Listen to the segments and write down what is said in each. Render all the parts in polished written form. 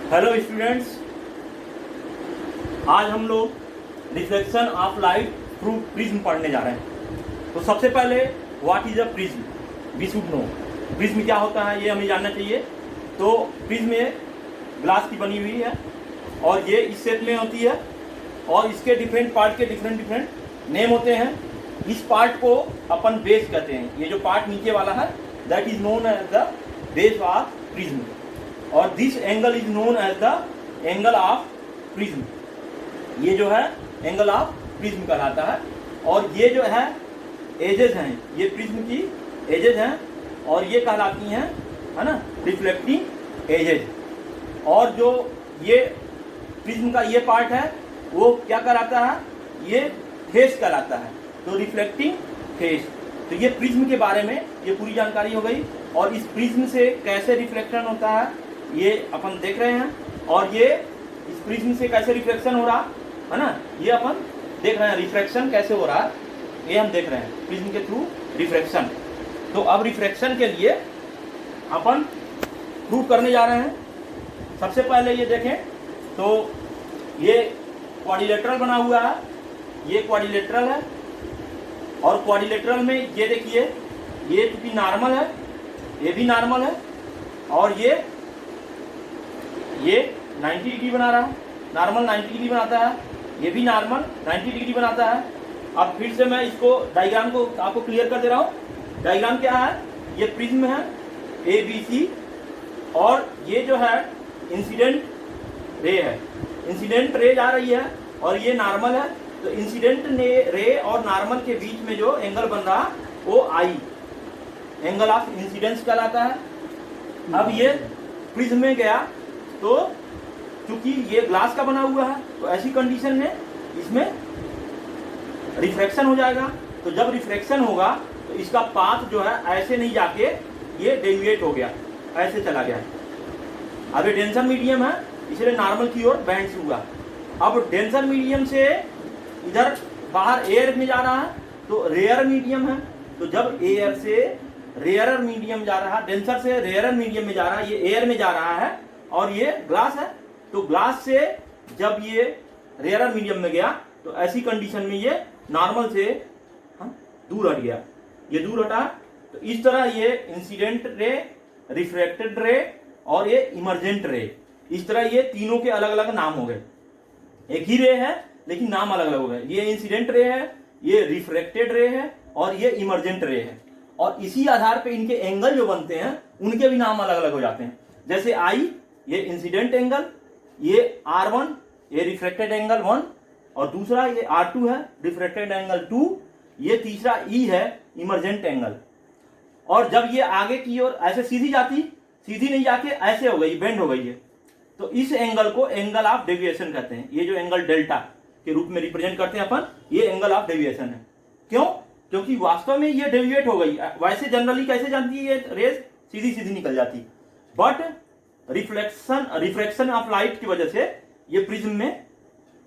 Hello students, आज हम लोग reflection of light through prism पढ़ने जा रहे हैं। तो सबसे पहले what is a prism we should know. Prism क्या होता है ये हमें जानना चाहिए। तो प्रिज्म ग्लास की बनी हुई है और ये इस शेप में होती है और इसके डिफरेंट पार्ट के डिफरेंट नेम होते हैं। इस पार्ट को अपन बेस कहते हैं। ये जो पार्ट नीचे वाला है that is known as the base of prism और this angle is known as the angle of prism. ये जो है एंगल ऑफ प्रिज्म कहलाता है। और ये जो है एजेस हैं, ये प्रिज्म की एजेस हैं और ये कहलाती हैं, है ना, रिफ्लेक्टिंग एजेस। और जो ये प्रिज्म का ये पार्ट है वो क्या कहलाता है, ये फेस कहलाता है। तो रिफ्लेक्टिंग फेस। तो ये प्रिज्म के बारे में ये पूरी जानकारी हो गई। और इस प्रिज्म से कैसे रिफ्लेक्शन होता है ये अपन देख रहे हैं। और ये इस प्रिज्म से कैसे रिफ्लेक्शन हो रहा है ना, ये अपन देख रहे हैं। रिफ्रैक्शन कैसे हो रहा है ये हम देख रहे हैं प्रिज्म के थ्रू रिफ्रैक्शन। तो अब रिफ्रैक्शन के लिए अपन प्रूव करने जा रहे हैं। सबसे पहले ये देखें तो ये क्वाड्रिलेटरल बना हुआ है, ये क्वाड्रिलेटरल है। और क्वाड्रिलेटरल में ये देखिए, ये चूंकि नॉर्मल है, ये भी नॉर्मल है और ये 90 डिग्री बना रहा है। नॉर्मल 90 डिग्री बनाता है, ये भी नॉर्मल 90 डिग्री बनाता है। अब फिर से मैं इसको डायग्राम को आपको क्लियर कर दे रहा हूँ। डायग्राम क्या है, ये प्रिज्म है ABC और ये जो है इंसिडेंट रे है। इंसिडेंट रे जा रही है और ये नॉर्मल है। तो इंसिडेंट रे और नॉर्मल के बीच में जो एंगल बन रहा वो I एंगल ऑफ इंसिडेंस कहलाता है। अब ये प्रिज्म में गया तो चूंकि ये ग्लास का बना हुआ है तो ऐसी कंडीशन में इसमें रिफ्रैक्शन हो जाएगा। तो जब रिफ्रैक्शन होगा तो इसका पाथ जो है ऐसे नहीं जाके ये डेविएट हो गया, ऐसे चला गया। अब ये डेंसर मीडियम है इसलिए नॉर्मल की ओर बेंड हुआ। अब डेंसर मीडियम से इधर बाहर एयर में जा रहा है तो रेयर मीडियम है। तो जब एयर से रेयर मीडियम जा रहा है, डेंसर से रेयर मीडियम में जा रहा है, ये एयर में जा रहा है और ये ग्लास है। तो ग्लास से जब ये रेयर मीडियम में गया तो ऐसी कंडीशन में ये नॉर्मल से दूर हट गया, ये दूर हटा। तो इस तरह ये इंसिडेंट रे, रिफ्रैक्टेड रे और ये इमर्जेंट रे, इस तरह ये तीनों के अलग अलग नाम हो गए। एक ही रे है लेकिन नाम अलग अलग हो गए। ये इंसिडेंट रे है, ये रिफ्रैक्टेड रे है और ये इमर्जेंट रे है। और इसी आधार पे इनके एंगल जो बनते हैं उनके भी नाम अलग अलग हो जाते हैं। जैसे I ये इंसिडेंट एंगल, ये R1 ये रिफ्रैक्टेड एंगल 1 और दूसरा ये R2 है रिफ्रैक्टेड एंगल 2, ये तीसरा E है इमर्जेंट एंगल। और जब ये आगे की ओर ऐसे सीधी जाती, सीधी नहीं जाके ऐसे हो गई, बेंड हो गई है, तो इस एंगल को एंगल ऑफ डेविएशन कहते हैं। ये जो एंगल डेल्टा के रूप में रिप्रेजेंट करते हैं अपन, ये एंगल ऑफ डेविएशन है। क्यों? क्योंकि वास्तव में ये डेविएट हो गई। वैसे जनरली कैसे जानती है ये रेस, सीधी सीधी निकल जाती, बट रिफ्रैक्शन ऑफ लाइट की वजह से ये प्रिज्म में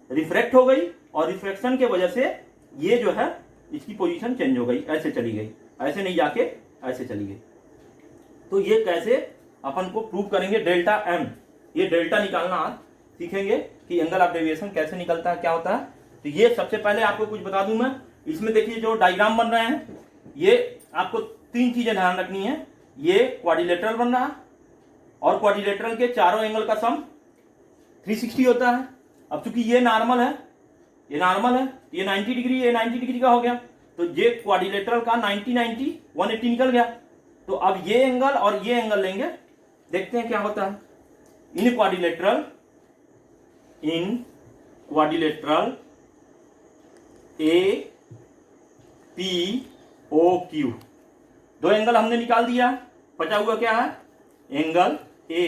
रिफ्रैक्ट हो गई और रिफ्रैक्शन के वजह से ये जो है इसकी पोजीशन चेंज हो गई, ऐसे चली गई, ऐसे नहीं जाके ऐसे चली गई। तो ये कैसे अपन को प्रूव करेंगे, डेल्टा M, ये डेल्टा निकालना आज सीखेंगे कि एंगल ऑफ डेविएशन कैसे निकलता है, क्या होता है। तो ये सबसे पहले आपको कुछ बता दूं मैं। इसमें देखिए जो डायग्राम बन रहे हैं, ये आपको तीन चीजें ध्यान रखनी है। ये क्वाड्रिलेटरल बन रहा है और क्वाड्रिलेटरल के चारों एंगल का सम 360 होता है। अब चूंकि ये नॉर्मल है, ये नॉर्मल है, ये 90 डिग्री, ये 90 डिग्री का हो गया। तो ये क्वाड्रिलेटरल का 90 90 180 निकल गया। तो अब ये एंगल और ये एंगल लेंगे, देखते हैं क्या होता है। इन क्वाड्रिलेटरल APOQ दो एंगल हमने निकाल दिया। बचा हुआ क्या है, angle A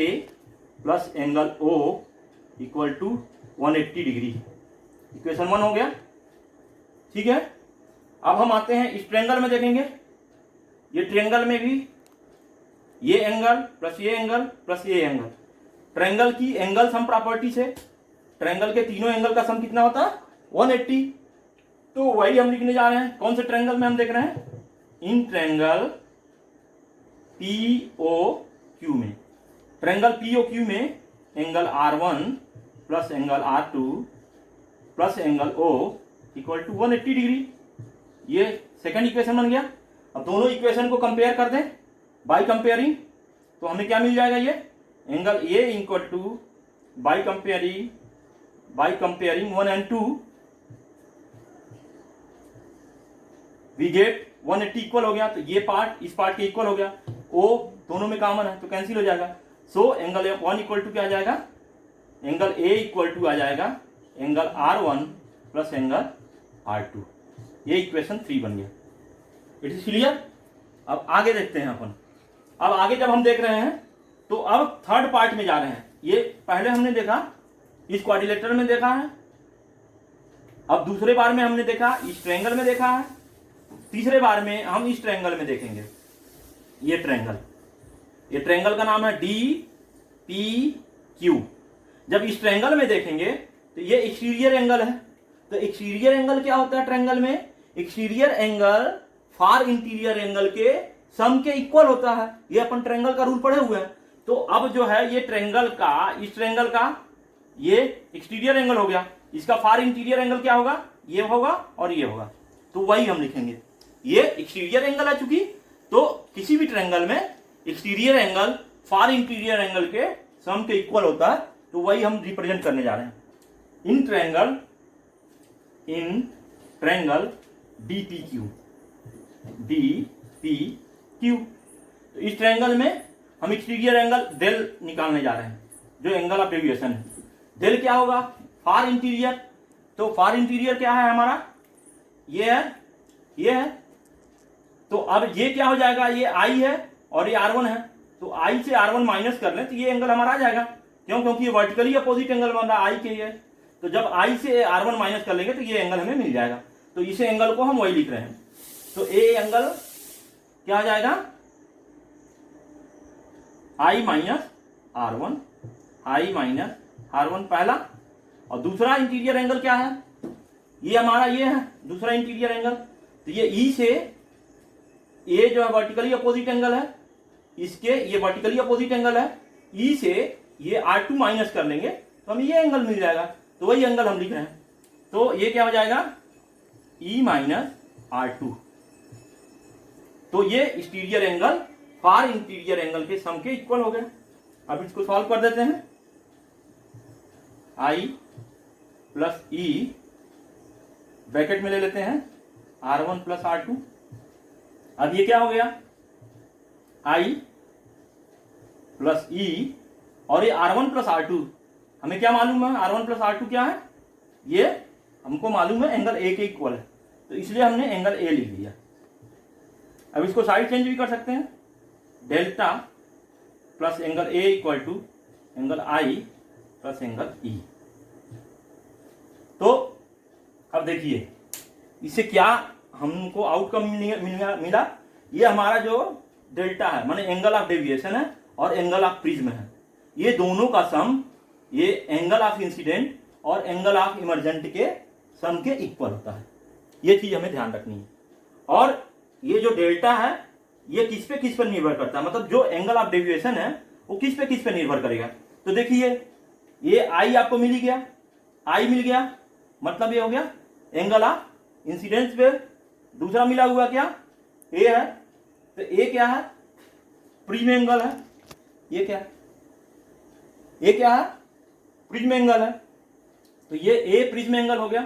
plus angle O equal to 180 degree. Equation 1 हो गया, ठीक है। अब हम आते हैं इस ट्रायंगल में, देखेंगे ये ट्रायंगल में भी ये एंगल प्लस ये एंगल प्लस ये एंगल। ट्रायंगल की एंगल सम प्रॉपर्टी से ट्रायंगल के तीनों एंगल का सम कितना होता है, 180। तो वही हम लिखने जा रहे हैं। कौन से ट्रायंगल में हम देख रहे हैं, इन ट्रायंगल POQ में। ट्रायंगल POQ में angle R1 plus angle R2 plus angle O equal to 180 degree. ये सेकंड इक्वेशन बन गया। अब दोनों इक्वेशन को कंपेयर कर दें बाय कंपेयरिंग, तो हमें क्या मिल जाएगा, ये angle A equal to by comparing 1 and 2 we get 180 equal हो गया। तो ये पार्ट इस पार्ट के इक्वल हो गया, O दोनों में कॉमन है तो कैंसिल हो जाएगा। सो एंगल 1 इक्वल टू क्या आ जाएगा, एंगल A इक्वल टू आ जाएगा angle R1 plus angle R2। ये इक्वेशन 3 बन गया। It is clear. अब आगे देखते हैं अपन। अब आगे जब हम देख रहे हैं तो अब थर्ड पार्ट में जा रहे हैं। ये पहले हमने देखा इस क्वाड्रिलेटरल में देखा है, अब दूसरे बार में हमने देखा इस ट्रायंगल में देखा है, तीसरे बार में हम इस ट्रायंगल में देखेंगे। ये ट्रायंगल का नाम है DPQ। जब इस ट्रायंगल में देखेंगे तो ये एक्सटीरियर एंगल है। तो एक्सटीरियर एंगल क्या होता है ट्रायंगल में, एक्सटीरियर एंगल फार इंटीरियर एंगल के सम के इक्वल होता है। ये अपन ट्रायंगल का रूल पढ़े हुए हैं। तो अब जो है ये ट्रायंगल का, इस ट्रायंगल का ये एक्सटीरियर एंगल हो गया, इसका फार इंटीरियर एंगल क्या होगा, ये होगा और ये होगा। तो वही हम लिखेंगे, ये एक्सटीरियर एंगल है चूंकि, तो किसी भी ट्रायंगल में एक्सटीरियर एंगल फार इंटीरियर एंगल के सम के इक्वल होता है। तो वही हम रिप्रेजेंट करने जा रहे हैं इन ट्रायंगल DPQ। तो इस ट्रायंगल में हम एक्सटीरियर एंगल डेल निकालने जा रहे हैं, जो एंगल ऑफ डेविएशन है। डेल क्या होगा, फार इंटीरियर। तो फार इंटीरियर क्या है हमारा, ये है। तो अब ये क्या हो जाएगा, ये I है और ये R1 है। तो I से R1 माइनस कर लें तो ये एंगल हमारा आ जाएगा। क्यों, क्योंकि ये वर्टिकली अपोजिट एंगल बन रहा है I के ये। तो जब I से R1 माइनस कर लेंगे तो ये एंगल हमें मिल जाएगा। तो इस एंगल को हम वही लिख रहे हैं। तो ए एंगल क्या आ जाएगा, I माइनस R1 पहला। और दूसरा इंटीरियर एंगल क्या है, ये हमारा ये है दूसरा इंटीरियर एंगल। तो ये E से ये जो है वर्टिकली अपोजिट एंगल है, इसके ये वर्टिकली अपोजिट एंगल है। E से ये R2 माइनस कर लेंगे तो हमें ये एंगल मिल जाएगा। तो वही एंगल हम लिख रहे हैं। तो ये क्या हो जाएगा, E माइनस R2। तो ये एक्सटीरियर एंगल फार इंटीरियर एंगल के सम के इक्वल हो गए। अब इसको सॉल्व कर देते हैं। I प्लस E ब्रैकेट में ले लेते हैं R1 प्लस R2। अब ये क्या हो गया, I प्लस E और ये R1 प्लस R2। हमें क्या मालूम है, R1 प्लस R2 क्या है, ये हमको मालूम है एंगल A के इक्वल है। तो इसलिए हमने एंगल A लिख दिया। अब इसको साइड चेंज भी कर सकते हैं, delta plus angle A equal to angle I plus angle E। तो अब देखिए इससे क्या हमको आउटकम मिला। ये हमारा जो डेल्टा है माने एंगल ऑफ डेविएशन है और एंगल ऑफ प्रिज्म है, ये दोनों का सम ये एंगल ऑफ इंसिडेंट और एंगल ऑफ इमर्जेंट के सम के इक्वल होता है। ये चीज हमें ध्यान रखनी है। और ये जो डेल्टा है ये किस पे निर्भर करता है, मतलब जो एंगल ऑफ डेविएशन है वो किस पे निर्भर करेगा। तो देखिए ये I आपको मिल गया, I मिल गया, मतलब ये हो गया एंगल ऑफ इंसिडेंस पे। दूसरा मिला हुआ क्या, A है। तो A क्या है, प्रिज्म एंगल है। ये क्या है, ये क्या है, प्रिज्म एंगल है। तो ये A प्रिज्म एंगल हो गया।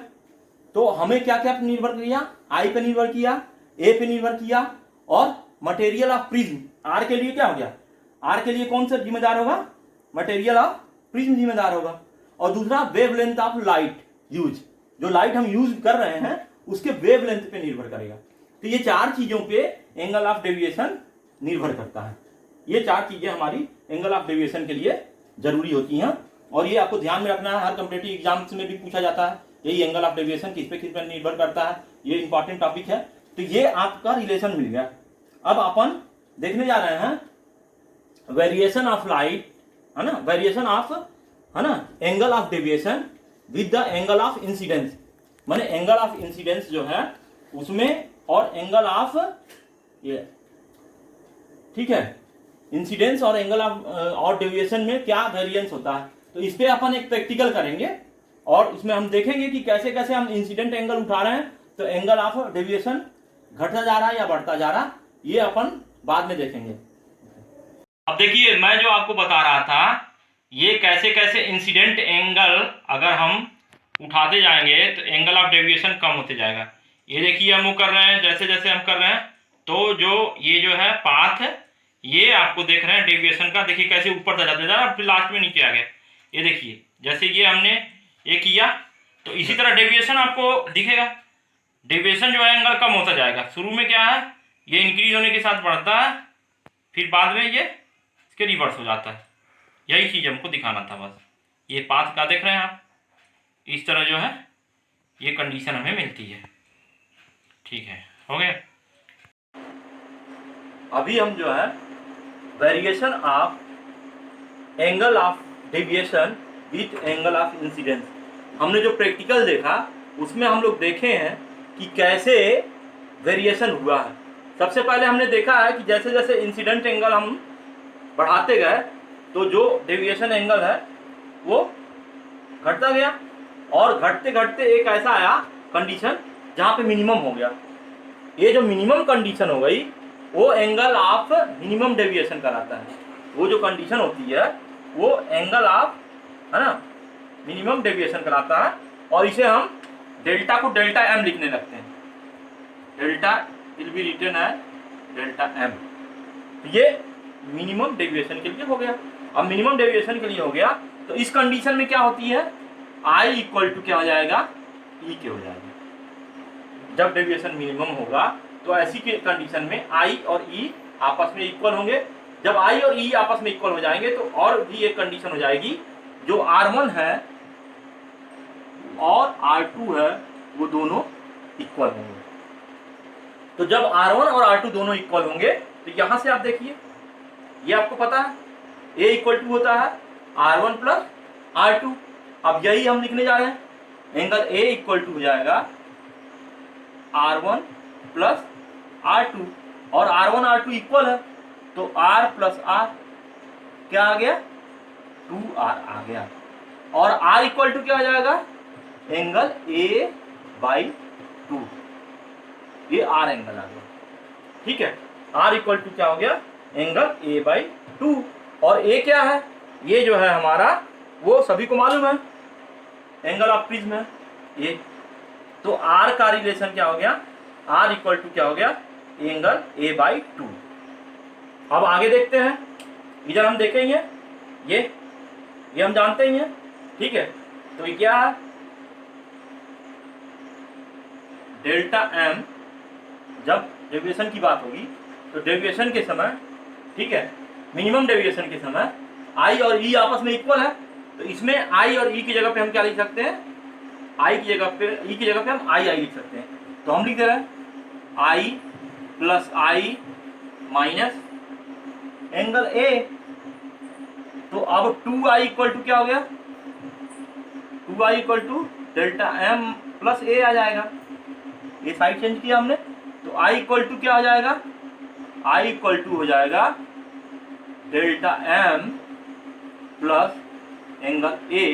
तो हमें क्या क्या निर्भर किया, I पे निर्भर किया, A पे निर्भर किया और मटेरियल ऑफ प्रिज्म R के लिए क्या हो गया, R के लिए कौन सा जिम्मेदार होगा, मटेरियल ऑफ प्रिज्म जिम्मेदार होगा। और दूसरा वेवलेंथ ऑफ लाइट यूज, जो लाइट हम यूज कर रहे हैं उसके वेवलेंथ पे निर्भर करेगा। तो ये चार चीजों पे एंगल ऑफ डेविएशन निर्भर करता है। ये चार चीजें हमारी एंगल ऑफ डेविएशन के लिए जरूरी होती हैं और ये आपको ध्यान में रखना है। हर कॉम्पिटिटिव एग्जाम्स में भी पूछा जाता है यही एंगल ऑफ डेविएशन किस पे निर्भर करता है। ये इंपॉर्टेंट टॉपिक है। तो ये आपका रिलेशन मिल गया। अब अपन देखने जा रहे हैं वेरिएशन ऑफ लाइट, है ना, वेरिएशन ऑफ, है ना, angle of deviation with the angle of incidence. माने एंगल ऑफ इंसिडेंस जो है उसमें और एंगल ऑफ ये, ठीक है, इंसिडेंस और एंगल ऑफ और डेविएशन में क्या वेरिएंस होता है। तो इस पे अपन एक प्रैक्टिकल करेंगे और इसमें हम देखेंगे कि कैसे कैसे हम इंसिडेंट एंगल उठा रहे हैं, तो एंगल ऑफ डेविएशन घटता जा रहा है या बढ़ता जा रहा, ये अपन बाद में देखेंगे। अब देखिए, मैं जो आपको बता रहा था ये कैसे कैसे इंसिडेंट एंगल अगर हम उठाते जाएंगे तो एंगल ऑफ डेविएशन कम होते जाएगा। ये देखिए हम वो कर रहे हैं, जैसे जैसे हम कर रहे हैं तो जो ये जो है पाथ, ये आपको देख रहे हैं डेविएशन का, देखिए कैसे ऊपर जा जाता है, फिर लास्ट में नीचे आ गया। ये देखिए जैसे ये हमने ये किया तो इसी तरह डेविएशन आपको दिखेगा। डेविएशन जो है एंगल कम होता जाएगा। शुरू में क्या है, ये इंक्रीज होने के साथ बढ़ता है, फिर बाद में ये इसके रिवर्स हो जाता है। यही चीज़ हमको दिखाना था बस। ये पाथ का देख रहे हैं आप, इस तरह जो है ये कंडीशन हमें मिलती है। ठीक है, हो गया। अभी हम जो है variation of angle of deviation with angle of incidence, हमने जो प्रैक्टिकल देखा उसमें हम लोग देखे हैं कि कैसे वेरिएशन हुआ है। सबसे पहले हमने देखा है कि जैसे जैसे इंसिडेंट एंगल हम बढ़ाते गए तो जो डेविएशन एंगल है वो घटता गया, और घटते घटते एक ऐसा आया कंडीशन जहाँ पे मिनिमम हो गया। ये जो मिनिमम कंडीशन हो गई वो एंगल ऑफ मिनिमम डेविएशन कराता है। वो जो कंडीशन होती है वो एंगल ऑफ, है ना, मिनिमम डेविएशन कराता है, और इसे हम डेल्टा को डेल्टा एम लिखने लगते हैं। डेल्टा विल बी रिटन है डेल्टा एम। ये मिनिमम डेविएशन के लिए हो गया। अब मिनिमम डेविएशन के लिए हो गया तो इस कंडीशन में क्या होती है, आई इक्वल टू क्या हो जाएगा, ई के हो जाएगा। जब डेविएशन मिनिमम होगा तो ऐसी के कंडीशन में आई और ई आपस में इक्वल होंगे। जब आई और ई आपस में इक्वल हो जाएंगे तो और भी एक कंडीशन हो जाएगी, जो R1 है और R2 है वो दोनों इक्वल होंगे। तो जब R1 और R2 दोनों इक्वल होंगे तो यहां से आप देखिए, ये आपको पता है A इक्वल टू होता है R1 प्लस R2। अब यही हम लिखने जा रहे हैं, एंगल A इक्वल टू हो जाएगा R1 प्लस R2, और R1 R2 इक्वल है तो R प्लस R क्या आ गया, 2R आ गया, और R इक्वल टू क्या आ जाएगा, एंगल A बाई 2, ये R एंगल आ गया। ठीक है, R इक्वल टू क्या हो गया, एंगल A बाई 2, और A क्या है, ये जो है हमारा वो सभी को मालूम है, एंगल ऑफ प्रिज्म है ये। तो R का रिलेशन क्या हो गया, R इक्वल टू क्या हो गया, एंगल A बाई 2। अब आगे देखते हैं, इधर हम देखेंगे ये हम जानते ही हैं। ठीक है, तो ये क्या है, डेल्टा एम। जब डेविएशन की बात होगी तो डेविएशन के समय, ठीक है, मिनिमम डेविएशन के समय आई और ई आपस में इक्वल है, तो इसमें आई और ई की जगह पे हम क्या लिख सकते हैं, आई की जगह पे, ई की जगह पे हम आई लिख सकते हैं। तो हम लिख दे रहे हैं i plus i minus angle a. तो अब 2i इक्वल टू क्या हो गया, 2i equal to delta m plus a आ जाएगा। ये साइड चेंज किया हमने, तो i इक्वल टू क्या हो जाएगा, i इक्वल टू हो जाएगा delta m plus angle a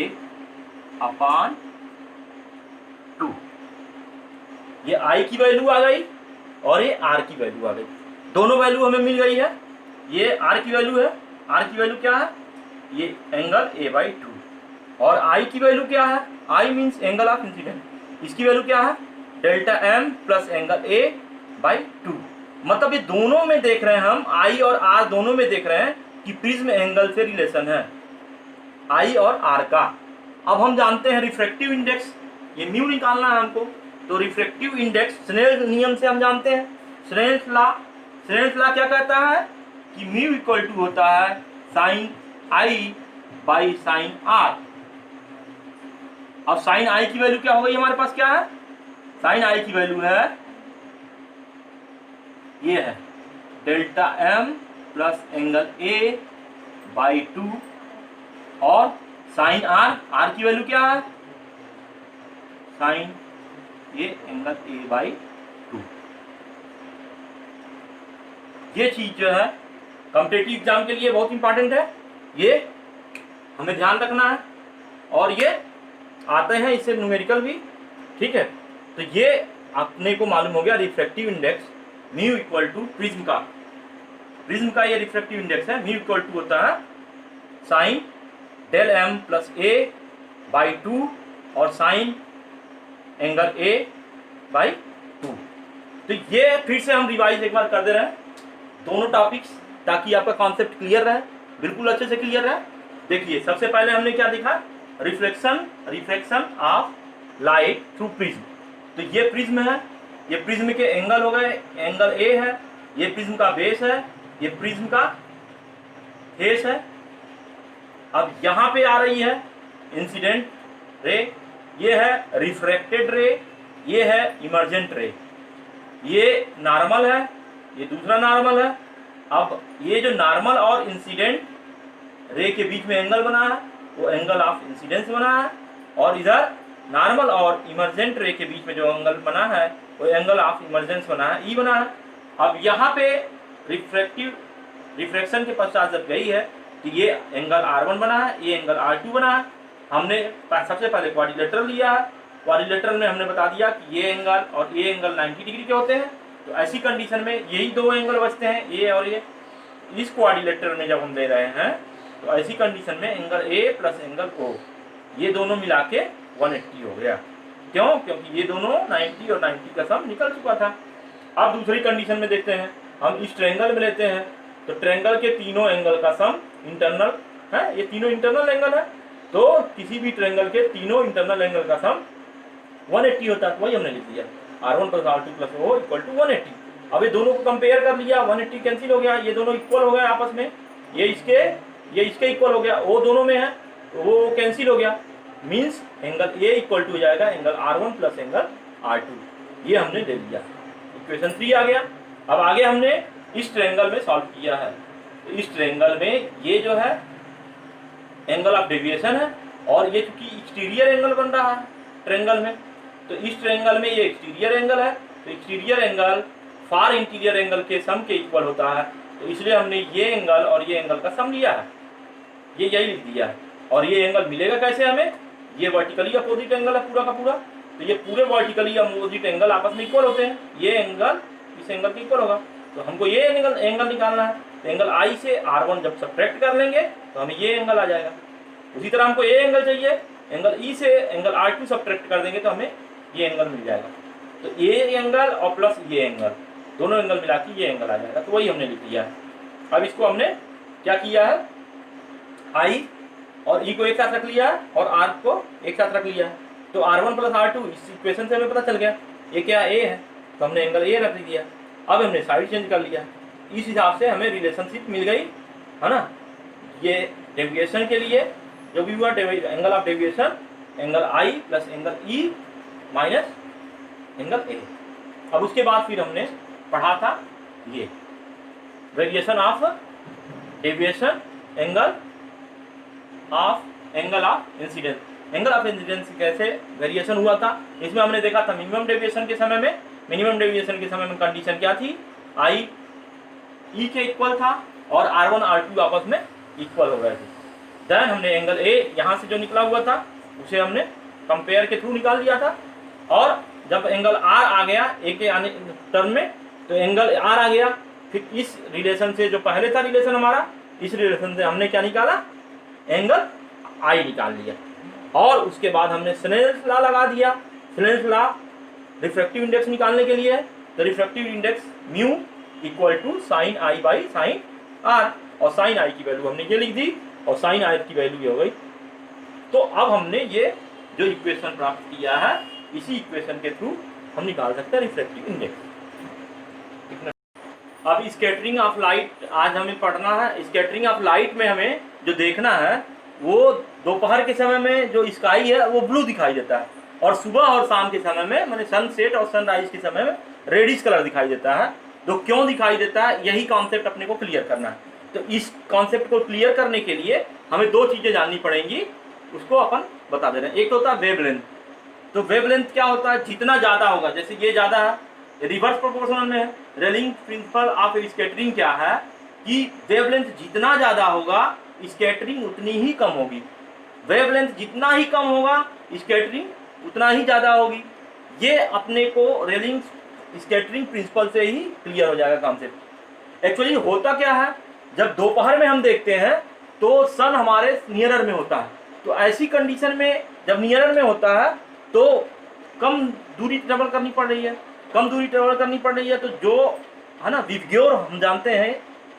upon 2। ये i की वैल्यू आ गई और ये r की वैल्यू आ गई, दोनों वैल्यू हमें मिल गई है। ये r की वैल्यू है, r की वैल्यू क्या है, ये एंगल A बाई 2, और I की वैल्यू क्या है, I means angle of incident, इसकी वैल्यू क्या है, delta M plus angle A by 2। मतलब ये दोनों में देख रहे हैं हम, I और R दोनों में देख रहे हैं कि प्रिज्म एंगल से रिलेशन है I और R का। अब हम जानते हैं रिफ्रैक्टिव इंडेक्स, ये म्यू निकालना है हमको, तो रिफ्रैक्टिव इंडेक्स स्नेल नियम से हम जानते हैं, स्नेल्स लॉ क्या कहता है कि म्यू इक्वल टू होता है sine I by sine R. अब साइन आई की वैल्यू क्या हो गई हमारे पास, क्या है, साइन आई की वैल्यू है, ये है delta m plus angle A by 2, और साइन आर की वैल्यू क्या है, साइन ये एंगल ए बाई 2। ये चीज जो है कॉम्पिटिटिव एग्जाम के लिए बहुत इंपॉर्टेंट है, ये हमें ध्यान रखना है। और ये आते हैं इससे न्यूमेरिकल भी, ठीक है। तो ये अपने को मालूम हो गया refractive index mu equal to prism का ये रिफ्रैक्टिव इंडेक्स है। म्यू इक्वल टू होता है sine del m plus A by 2 और साइन एंगल ए बाई 2। तो ये फिर से हम रिवाइज एक बार कर दे रहे हैं दोनों टॉपिक्स, ताकि आपका कॉन्सेप्ट क्लियर रहे, बिल्कुल अच्छे से क्लियर रहे। देखिए सबसे पहले हमने क्या देखा, reflection of light through prism. तो ये प्रिज्म है, ये प्रिज्म के एंगल हो गए, एंगल ए है, ये प्रिज्म का बेस है, ये प्रिज्म का फेस है। अब यहां पे आ रही है इंसिडेंट रे, ये है रिफ्रैक्टेड रे, ये है इमर्जेंट रे। ये नॉर्मल है, ये दूसरा नॉर्मल है। अब ये जो नॉर्मल और इंसिडेंट रे के बीच में एंगल बना है वो एंगल ऑफ इंसिडेंस बना है, और इधर नॉर्मल और इमर्जेंट रे के बीच में जो एंगल बना है वो एंगल ऑफ इमर्जेंस बना है, ई बना है। अब यहाँ पे रिफ्रैक्शन के पश्चात जब गई है कि ये एंगल R1 बना है, ये एंगल R2 बना है। हमने सबसे पहले क्वाड्रिलेटरल लिया है, क्वाड्रिलेटरल में हमने बता दिया कि ये एंगल और ये एंगल 90 डिग्री के होते हैं। तो ऐसी कंडीशन में यही दो एंगल बचते हैं, ये और ये। इस क्वाड्रिलेटरल में जब हम ले रहे हैं तो ऐसी कंडीशन में angle A plus angle O ये दोनों मिला के 180 हो गया। क्यों? क्योंकि ये दोनों 90 और 90 का सम निकल चुका था। अब दूसरी कंडीशन में देखते हैं, हम इस ट्रायंगल में लेते हैं तो ट्रायंगल के तीनों एंगल का सम इंटरनल है, ये तीनों इंटरनल एंगल है। तो किसी भी ट्रायंगल के तीनों इंटरनल एंगल का सम 180 होता है। तो वही हमने लिख दिया, R1 plus R2 plus O equal to 180। अब ये दोनों को कंपेयर कर लिया, 180 कैंसिल हो गया, ये दोनों इक्वल हो गए आपस में, ये इसके इक्वल हो गया, O दोनों में है तो वो कैंसिल हो गया। Means angle A equal to हो जाएगा angle R1 plus angle R2। ये हमने ले लिया, इक्वेशन 3 आ गया। अब आगे हमने इस ट्रायंगल में सॉल्व किया है। तो इस ट्रायंगल में ये जो है एंगल ऑफ डेविएशन है, और ये चूंकि एक्सटीरियर एंगल बन रहा है ट्रायंगल में, तो इस ट्रायंगल में ये एक्सटीरियर एंगल है। तो एक्सटीरियर एंगल फार इंटीरियर एंगल के सम के इक्वल होता है। तो इसलिए हमने ये एंगल और ये एंगल का सम लिया है, ये यही लिख दिया है। और ये एंगल मिलेगा कैसे हमें, ये वर्टिकली अपोजिट एंगल है पूरा का पूरा। तो ये पूरे वर्टिकली अपोजिट एंगल आपस में इक्वल होते हैं, ये एंगल इस एंगल के इक्वल होगा। तो हमको ये एंगल निकालना है। तो एंगल I से R1 जब सब्ट्रैक्ट कर लेंगे तो हमें ये एंगल आ जाएगा। उसी तरह हमको ये एंगल चाहिए, एंगल E से एंगल R2 सब्ट्रैक्ट कर देंगे तो हमें ये एंगल मिल जाएगा। तो ये एंगल और प्लस ये एंगल, दोनों एंगल मिला के ये एंगल आ जाएगा। तो वही हमने लिख दिया है। अब इसको हमने क्या किया है, I और E को एक साथ रख लिया है और R को एक साथ रख लिया है। तो R1 प्लस R2 इस इक्वेशन से हमें पता चल गया ये क्या A है, तो हमने एंगल A रख दिया। अब हमने साइड चेंज कर लिया, इस हिसाब से हमें रिलेशनशिप मिल गई है ना। ये डेविएशन के लिए जो भी हुआ angle of deviation angle I plus angle E minus angle A। अब उसके बाद फिर हमने पढ़ा था ये variation of deviation angle of incidence. Angle of incidence कैसे वेरिएशन हुआ था, इसमें हमने देखा था मिनिमम डेविएशन के समय में कंडीशन क्या थी, I E के इक्वल था और R1 R2 आपस में इक्वल हो गए थे। देन हमने एंगल A यहाँ से जो निकला हुआ था उसे हमने कंपेयर के थ्रू निकाल लिया था, और जब एंगल R आ गया A के आने टर्म में तो एंगल R आ गया। फिर इस रिलेशन से जो पहले था रिलेशन हमारा, इस रिलेशन से हमने क्या निकाला, एंगल I निकाल लिया। और उसके बाद हमने स्नेल्स लॉ लगा दिया। स्नेल्स लॉ रिफ्रैक्टिव इंडेक्स निकालने के लिए, तो refractive index mu equal to sine I by sine R, और साइन I की वैल्यू हमने ये लिख दी और साइन R की वैल्यू ये हो गई। तो अब हमने ये जो इक्वेशन प्राप्त किया है, इसी इक्वेशन के थ्रू हम निकाल सकते हैं रिफ्रैक्टिव इंडेक्स। अब स्कैटरिंग ऑफ लाइट आज हमें पढ़ना है। स्कैटरिंग ऑफ लाइट में हमें जो देखना है वो दोपहर के समय में जो स्काई है वो ब्लू दिखाई देता है, और सुबह और शाम के समय में मैंने सनसेट और सनराइज के समय में रेडिश कलर दिखाई देता है। तो क्यों दिखाई देता है, यही कॉन्सेप्ट अपने को क्लियर करना है। तो इस कॉन्सेप्ट को क्लियर करने के लिए हमें दो चीजें जाननी पड़ेंगी, उसको अपन बता दे रहे हैं। एक तो होता है वेवलेंथ। तो वेवलेंथ क्या होता है, जितना ज्यादा होगा, जैसे ये ज्यादा है, रिवर्स प्रोपोर्शनल में है। रेलिंग प्रिंसिपल ऑफ स्कैटरिंग क्या है, कि वेवलेंथ जितना ज़्यादा होगा स्कैटरिंग उतनी ही कम होगी, वेवलेंथ जितना ही कम होगा स्कैटरिंग उतना ही ज़्यादा होगी। ये अपने को रेलिंग स्कैटरिंग प्रिंसिपल से ही क्लियर हो जाएगा कॉन्सेप्ट। एक्चुअली होता क्या है, जब दोपहर में हम देखते हैं तो सन हमारे नियरर में होता है, तो ऐसी कंडीशन में जब नियरर में होता है तो कम दूरी ट्रेवल करनी पड़ रही है, कम दूरी ट्रेवल करनी पड़ रही है, तो जो है ना विवग्योर हम जानते हैं,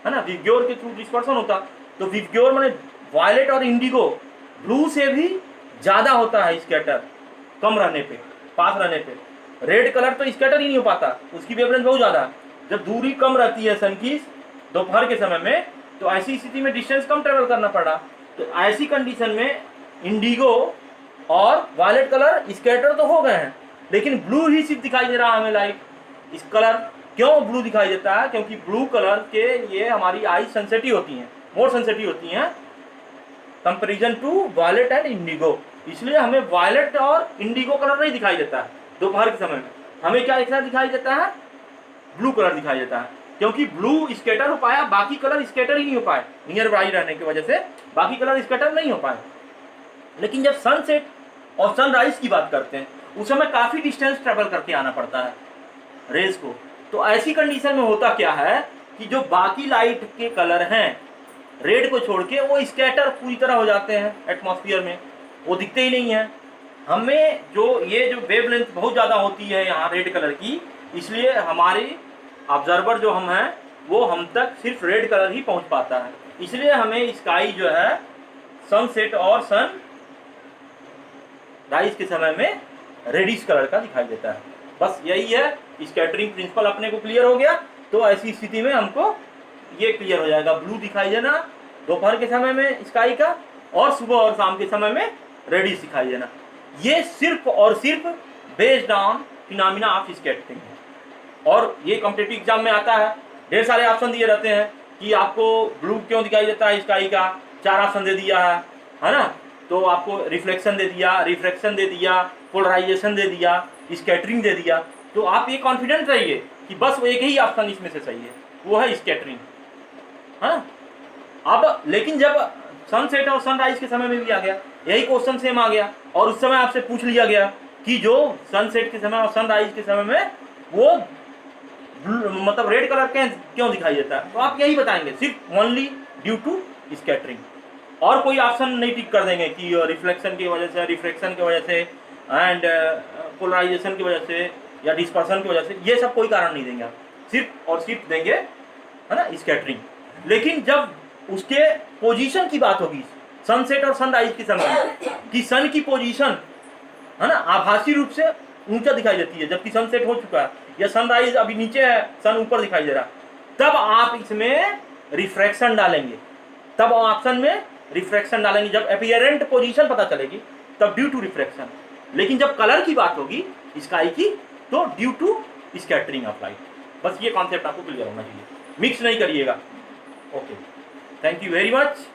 है ना, विवग्योर के थ्रू डिस्पर्सन होता, तो विवग्योर माने वायलेट और इंडिगो ब्लू से भी ज़्यादा होता है स्कैटर कम रहने पे, पास रहने पे। रेड कलर तो स्कैटर ही नहीं हो पाता, उसकी वेवलेंथ बहुत ज़्यादा। जब दूरी कम रहती है सन की दोपहर के समय में, तो ऐसी स्थिति में डिस्टेंस कम ट्रेवल करना पड़ा, तो ऐसी कंडीशन में इंडिगो और वायलेट कलर स्कैटर तो हो गए हैं, लेकिन ब्लू ही सिर्फ दिखाई दे रहा है हमें लाइट। इस कलर क्यों ब्लू दिखाई देता है? क्योंकि ब्लू कलर के लिए हमारी आई सेंसिटिव होती हैं, मोर सेंसिटिव होती हैं comparison to violet and indigo, इसलिए हमें वायलेट और इंडिगो कलर नहीं दिखाई देता है दोपहर के समय में। हमें क्या दिखाई देता है? ब्लू कलर दिखाई देता है, क्योंकि ब्लू स्कैटर हो पाया, बाकी कलर स्कैटर ही नहीं हो पाए, नियर बाई रहने की वजह से बाकी कलर स्कैटर नहीं हो पाए। लेकिन जब सनसेट और सनराइज की बात करते हैं उस समय काफ़ी डिस्टेंस ट्रेवल करके आना पड़ता है रेज को, तो ऐसी कंडीशन में होता क्या है कि जो बाकी लाइट के कलर हैं रेड को छोड़ के वो स्कैटर पूरी तरह हो जाते हैं एटमॉस्फेयर में, वो दिखते ही नहीं है हमें। ये जो वेवलेंथ बहुत ज़्यादा होती है यहाँ रेड कलर की, इसलिए हमारी ऑब्जर्वर जो हम हैं वो हम तक सिर्फ रेड कलर ही पहुँच पाता है, इसलिए हमें स्काई जो है सनसेट और सन राइज के समय में रेडिश कलर का दिखाई देता है। बस यही है, स्कैटरिंग प्रिंसिपल अपने को क्लियर हो गया। तो ऐसी स्थिति में हमको ये क्लियर हो जाएगा, ब्लू दिखाई देना दोपहर के समय में स्काई का, और सुबह और शाम के समय में रेडिश दिखाई देना। ये सिर्फ और सिर्फ based on phenomena of scattering है, और ये कॉम्पिटिटिव एग्जाम में आता है। ढेर सारे ऑप्शन दिए रहते हैं कि आपको ब्लू क्यों दिखाई देता है स्काई का, 4 ऑप्शन दे दिया है ना, तो आपको रिफ्लेक्शन दे दिया, रिफ्रैक्शन दे दिया, पोलराइजेशन दे दिया, स्कैटरिंग दे दिया, तो आप ये कॉन्फिडेंट रहिए कि बस वो एक ही ऑप्शन इसमें से सही है, वो है स्कैटरिंग, हाँ। अब लेकिन जब सनसेट और सनराइज के समय में भी आ गया, यही क्वेश्चन सेम आ गया, और उस समय आपसे पूछ लिया गया कि जो सनसेट के समय और सनराइज के समय में वो मतलब रेड कलर के क्यों दिखाई देता है, तो आप यही बताएंगे सिर्फ ओनली ड्यू टू स्कैटरिंग, और कोई ऑप्शन नहीं टिक कर देंगे कि रिफ्लेक्शन की वजह से, रिफ्रैक्शन की वजह से, एंड पोलराइजेशन की वजह से या डिस्पर्सन की वजह से, ये सब कोई कारण नहीं देंगे आप, सिर्फ और सिर्फ देंगे, है ना, स्कैटरिंग। लेकिन जब उसके पोजीशन की बात होगी सनसेट और सनराइज के समय कि सन की पोजीशन, है ना, आभासी रूप से ऊंचा दिखाई देती है जबकि सनसेट हो चुका है, या सनराइज अभी नीचे है, सन ऊपर दिखाई दे रहा, तब आप इसमें रिफ्रैक्शन डालेंगे, तब ऑप्शन में रिफ्रैक्शन डालेंगे। जब अपीयरेंट पोजीशन पता चलेगी तब ड्यू टू रिफ्रैक्शन। लेकिन जब कलर की बात होगी स्काई की तो due to scattering of light. बस ये कॉन्सेप्ट आपको क्लियर होना चाहिए, मिक्स नहीं करिएगा। Okay, thank you very much.